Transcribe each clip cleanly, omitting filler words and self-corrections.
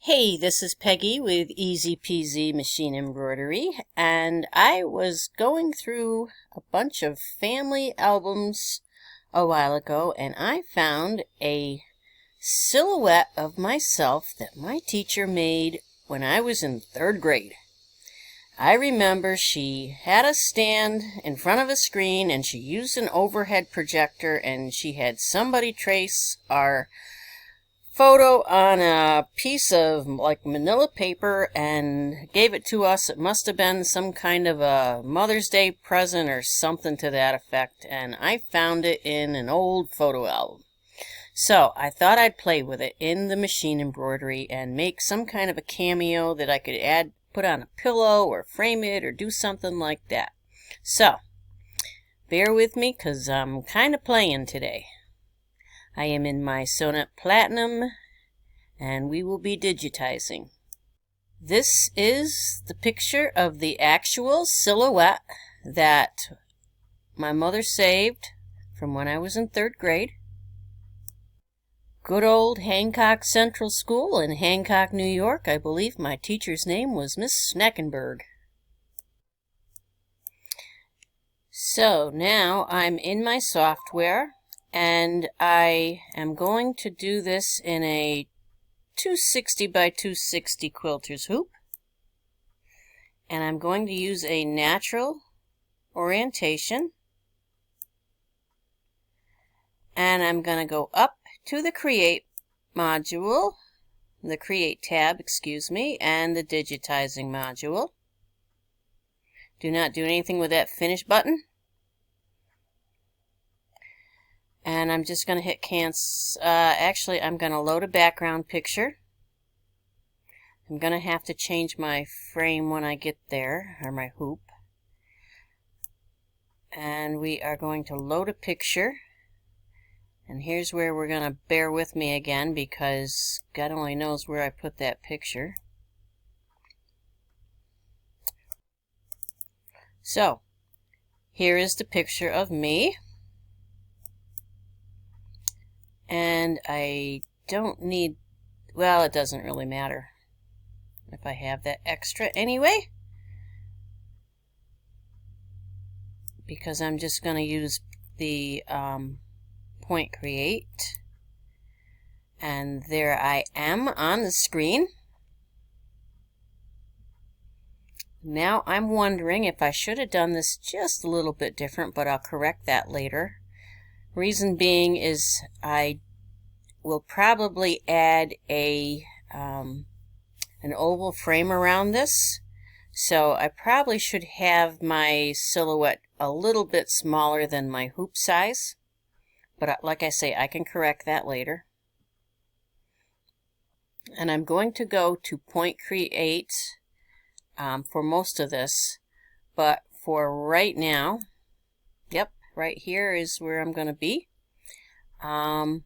Hey, this is Peggy with Easy Peasy Machine Embroidery, and I was going through a bunch of family albums a while ago, and I found a silhouette of myself that my teacher made when I was in 3rd grade. I remember she had a stand in front of a screen, and she used an overhead projector, and she had somebody trace our photo on a piece of like manila paper and gave it to us. It must have been some kind of a Mother's Day present or something to that effect, and I found it in an old photo album. So I thought I'd play with it in the machine embroidery and make some kind of a cameo that I could put on a pillow or frame it or do something like that. So bear with me because I'm kind of playing today. I am in MySewNet Platinum, and we will be digitizing. This is the picture of the actual silhouette that my mother saved from when I was in 3rd grade. Good old Hancock Central School in Hancock, New York. I believe my teacher's name was Miss Sneckenberg. So now I'm in my software, and I am going to do this in a 260 by 260 quilter's hoop. And I'm going to use a natural orientation. And I'm going to go up to the Create module, the Create tab, excuse me, and the Digitizing module. Do not do anything with that Finish button. And I'm just going to hit cancel. Actually, I'm going to load a background picture. I'm going to have to change my frame when I get there, or my hoop. And we are going to load a picture. And here's where we're going to bear with me again, because God only knows where I put that picture. So, here is the picture of me. And I don't need, well, it doesn't really matter if I have that extra anyway, because I'm just going to use the point create, and there I am on the screen. Now I'm wondering if I should have done this just a little bit different, but I'll correct that later. Reason being is I will probably add an oval frame around this, so I probably should have my silhouette a little bit smaller than my hoop size, but like I say, I can correct that later. And I'm going to go to point create for most of this, but for right now, yep, right here is where I'm going to be. I'm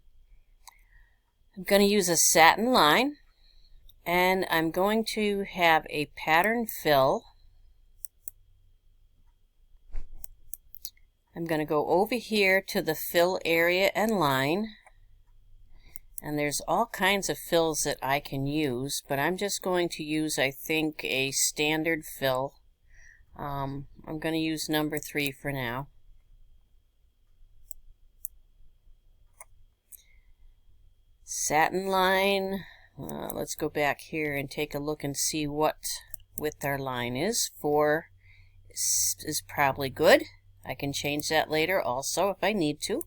going to use a satin line, and I'm going to have a pattern fill. I'm going to go over here to the fill area and line, and there's all kinds of fills that I can use, but I'm just going to use, I think, a standard fill. I'm going to use number 3 for now. Satin line, let's go back here and take a look and see what width our line is. 4 is probably good. I can change that later also if I need to.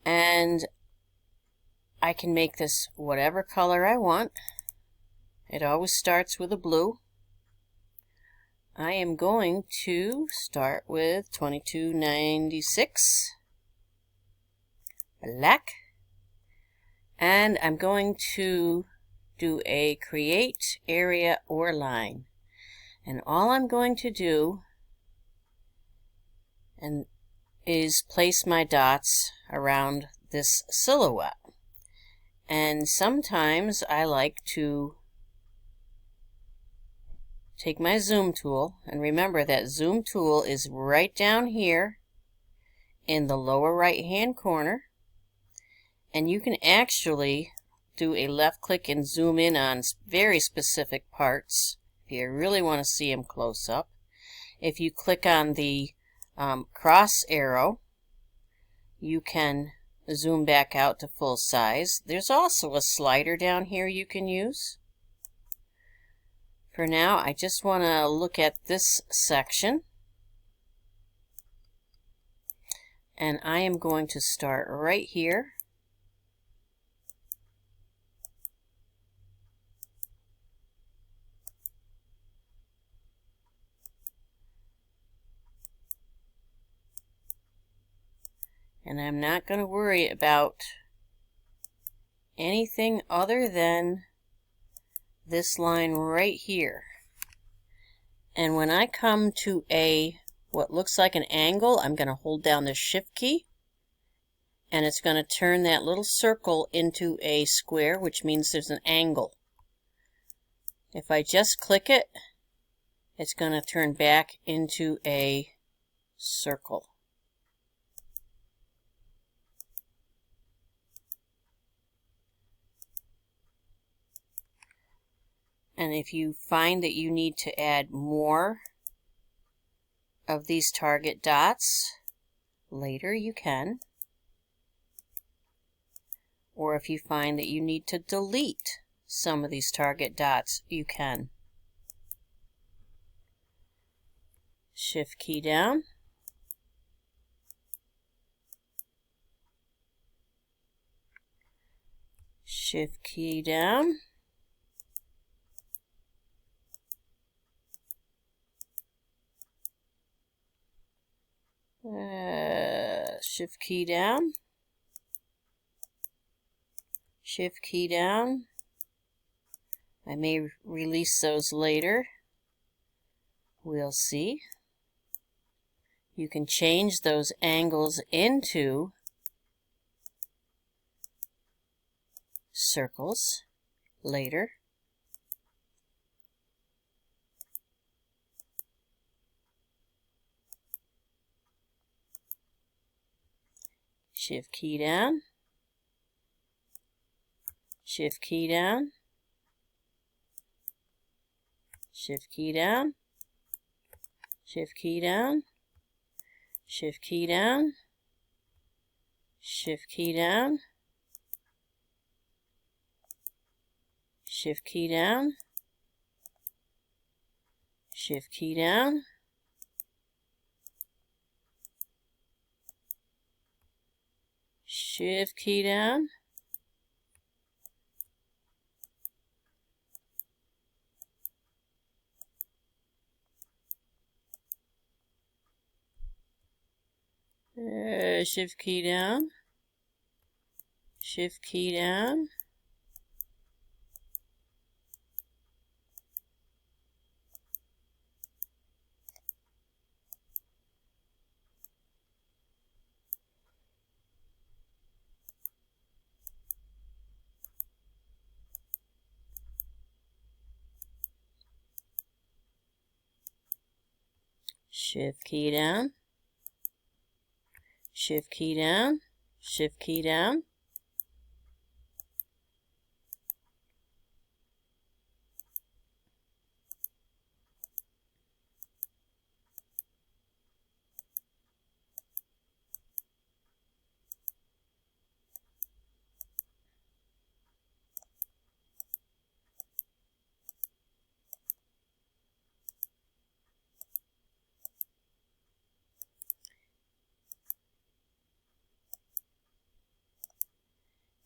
And I can make this whatever color I want. It always starts with a blue. I am going to start with 2296 black, and I'm going to do a create area or line, and all I'm going to do is place my dots around this silhouette. And sometimes I like to take my zoom tool, and remember that zoom tool is right down here in the lower right hand corner, and you can actually do a left click and zoom in on very specific parts if you really want to see them close up. If you click on the cross arrow, you can zoom back out to full size. There's also a slider down here you can use. For now, I just want to look at this section. And I am going to start right here. And I'm not going to worry about anything other than this line right here. And when I come to what looks like an angle, I'm going to hold down the Shift key, and it's going to turn that little circle into a square, which means there's an angle. If I just click it, it's going to turn back into a circle. And if you find that you need to add more of these target dots later, you can. Or if you find that you need to delete some of these target dots, you can. Shift key down. Shift key down. Shift key down. Shift key down. I may release those later. We'll see. You can change those angles into circles later. Shift key down. Shift key down. Shift key down. Shift key down. Shift key down. Shift key down. Shift key down. Shift key down. Shift key down. Shift key down. Shift key down. Shift key down. Shift key down. Shift key down.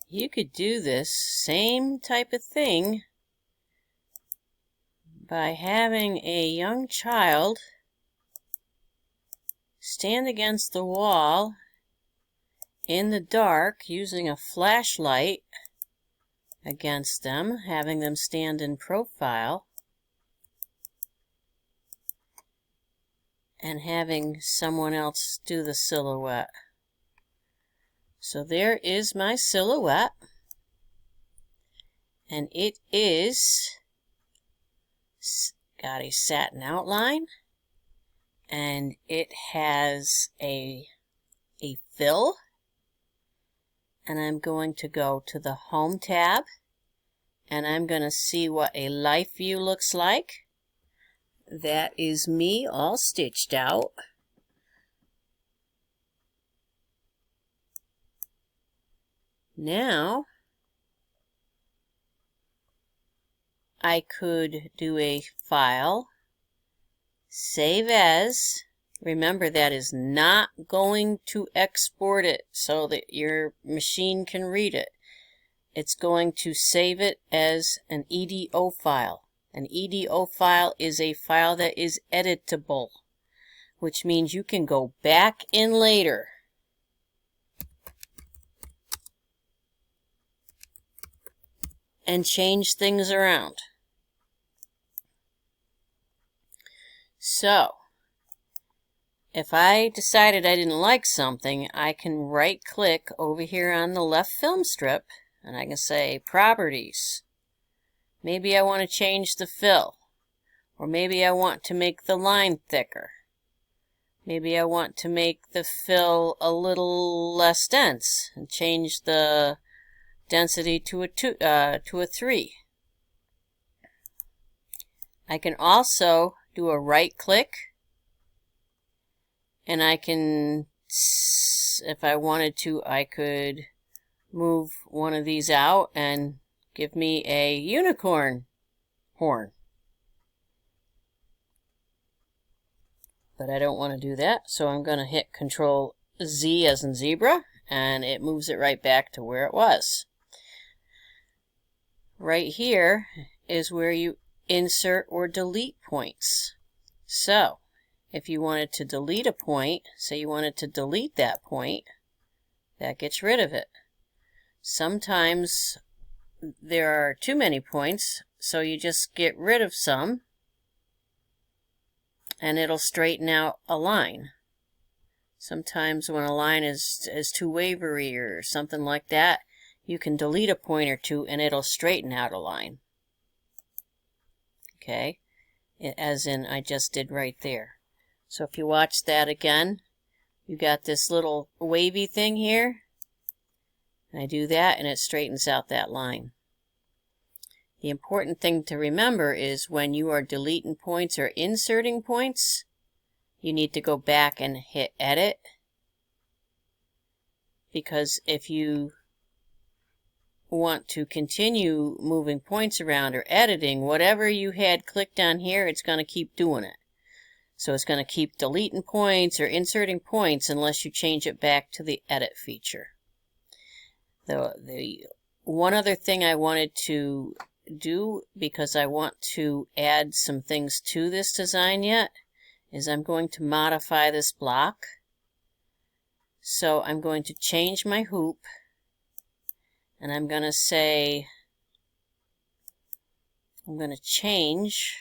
You could do this same type of thing by having a young child stand against the wall in the dark using a flashlight against them, having them stand in profile, and having someone else do the silhouette. So there is my silhouette, and it is got a satin outline, and it has a fill, and I'm going to go to the Home tab, and I'm going to see what a life view looks like. That is me all stitched out. Now, I could do a file, save as. Remember, that is not going to export it so that your machine can read it. It's going to save it as an EDO file. An EDO file is a file that is editable, which means you can go back in later and change things around. So, if I decided I didn't like something, I can right-click over here on the left film strip, and I can say Properties. Maybe I want to change the fill, or maybe I want to make the line thicker. Maybe I want to make the fill a little less dense and change the density to a 3. I can also do a right-click, and I can, if I wanted to, I could move one of these out and give me a unicorn horn. But I don't want to do that, so I'm going to hit Control Z as in zebra, and it moves it right back to where it was. Right here is where you insert or delete points. So, if you wanted to delete a point, say you wanted to delete that point, that gets rid of it. Sometimes there are too many points, so you just get rid of some, and it'll straighten out a line. Sometimes when a line is too wavery or something like that, you can delete a point or two and it'll straighten out a line. Okay, as in I just did right there. So if you watch that again, you got this little wavy thing here. I do that and it straightens out that line. The important thing to remember is when you are deleting points or inserting points, you need to go back and hit Edit, because if you want to continue moving points around or editing, whatever you had clicked on here, it's going to keep doing it. So it's going to keep deleting points or inserting points unless you change it back to the Edit feature. The one other thing I wanted to do, because I want to add some things to this design yet, is I'm going to modify this block. So I'm going to change my hoop, and I'm going to say, I'm going to change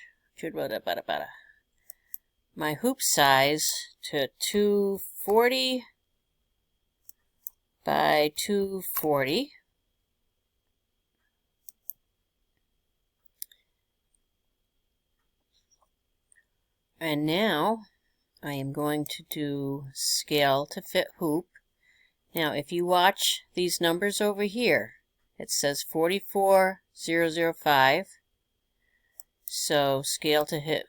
my hoop size to 240 by 240. And now I am going to do scale to fit hoop. Now if you watch these numbers over here, it says 44005. So scale to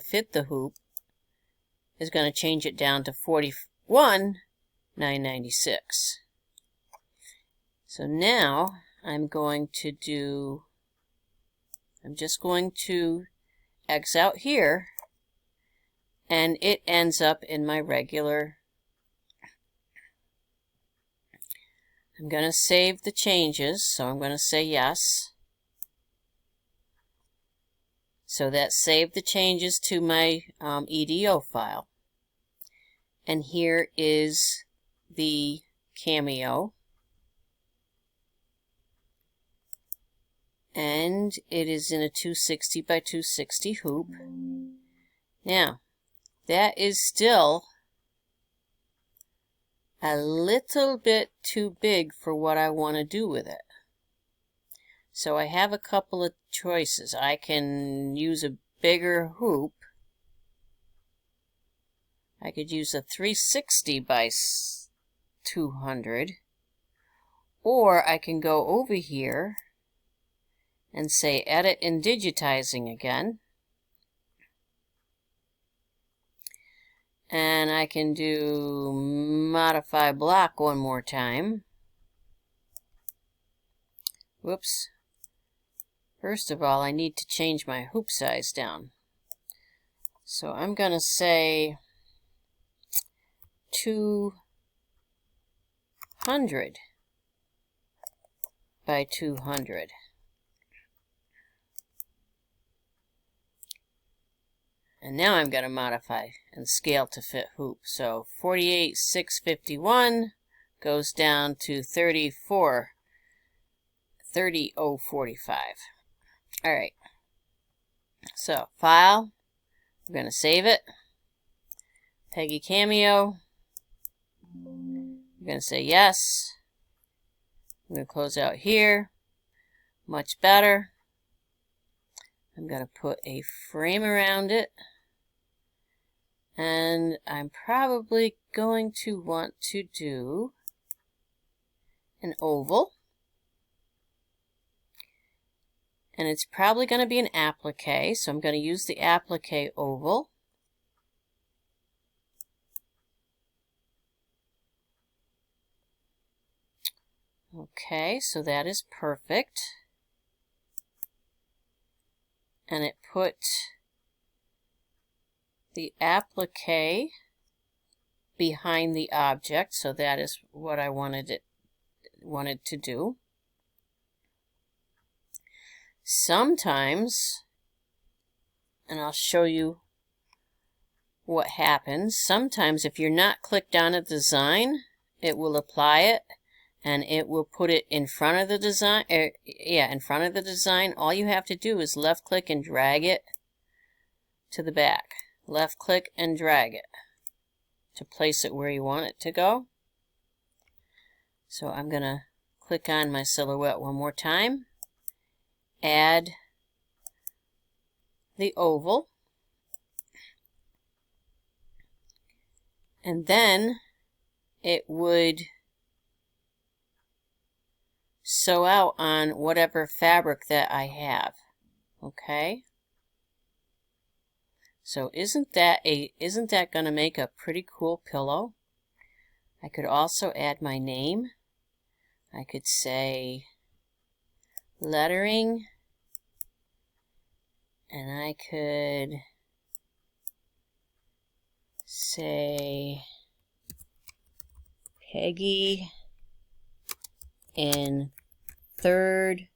fit the hoop is going to change it down to 41996. So now I'm just going to X out here, and it ends up in my regular. I'm going to save the changes, so I'm going to say yes. So that saved the changes to my EDO file. And here is the Cameo. And it is in a 260 by 260 hoop. Now, that is still a little bit too big for what I want to do with it. So I have a couple of choices. I can use a bigger hoop. I could use a 360 by 200. Or I can go over here and say edit in digitizing again. And I can do modify block one more time. Whoops. First of all, I need to change my hoop size down. So I'm going to say 200 by 200. And now I'm going to modify and scale to fit hoop. So 48,651 goes down to 30,045. All right. So file, we're going to save it. Peggy Cameo. We're going to say yes. I'm going to close out here. Much better. I'm going to put a frame around it. And I'm probably going to want to do an oval. And it's probably going to be an applique, so I'm going to use the applique oval. Okay, so that is perfect. And it put the applique behind the object, so that is what I wanted to do. Sometimes, and I'll show you what happens, sometimes if you're not clicked on a design, it will apply it and it will put it in front of the design. In front of the design. All you have to do is left click and drag it to the back. Left click and drag it to place it where you want it to go. So I'm going to click on my silhouette one more time. Add the oval. And then it would sew out on whatever fabric that I have. Okay? So isn't that going to make a pretty cool pillow? I could also add my name. I could say lettering, and I could say Peggy in 3rd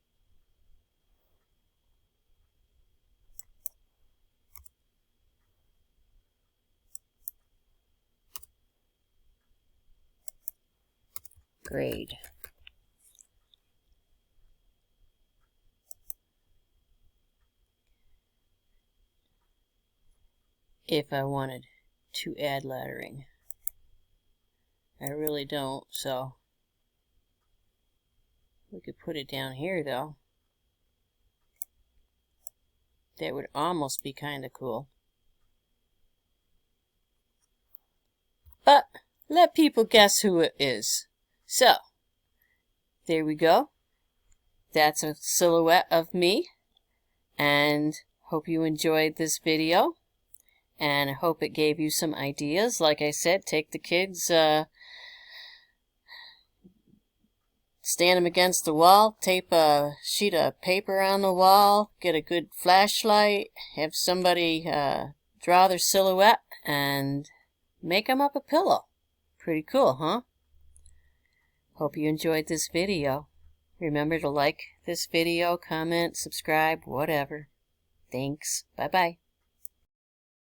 grade. If I wanted to add lettering. I really don't, so we could put it down here though. That would almost be kind of cool. But let people guess who it is. So, there we go. That's a silhouette of me. And hope you enjoyed this video. And I hope it gave you some ideas. Like I said, take the kids, stand them against the wall, tape a sheet of paper on the wall, get a good flashlight, have somebody draw their silhouette, and make them up a pillow. Pretty cool, huh? Hope you enjoyed this video. Remember to like this video, comment, subscribe, whatever. Thanks. Bye-bye.